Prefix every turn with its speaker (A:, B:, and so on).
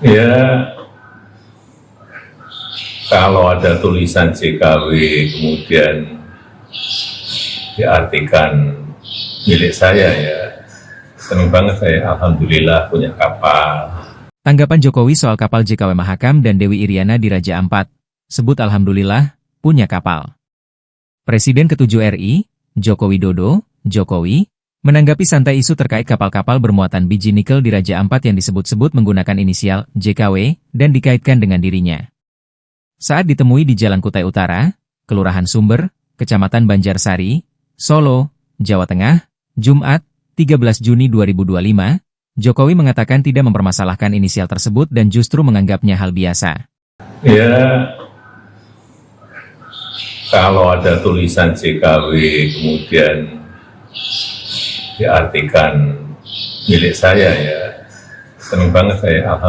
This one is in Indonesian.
A: Ya, kalau ada tulisan JKW kemudian diartikan milik saya, ya senang banget saya, alhamdulillah punya kapal.
B: Tanggapan Jokowi soal kapal JKW Mahakam dan Dewi Iriana di Raja Ampat, sebut alhamdulillah punya kapal. Presiden ke-7 RI, Joko Widodo, Jokowi, menanggapi santai isu terkait kapal-kapal bermuatan biji nikel di Raja Ampat yang disebut-sebut menggunakan inisial JKW dan dikaitkan dengan dirinya. Saat ditemui di Jalan Kutai Utara, Kelurahan Sumber, Kecamatan Banjarsari, Solo, Jawa Tengah, Jumat, 13 Juni 2025, Jokowi mengatakan tidak mempermasalahkan inisial tersebut dan justru menganggapnya hal biasa.
A: Ya, kalau ada tulisan JKW kemudian diartikan milik saya, ya senang banget saya, alhamdulillah.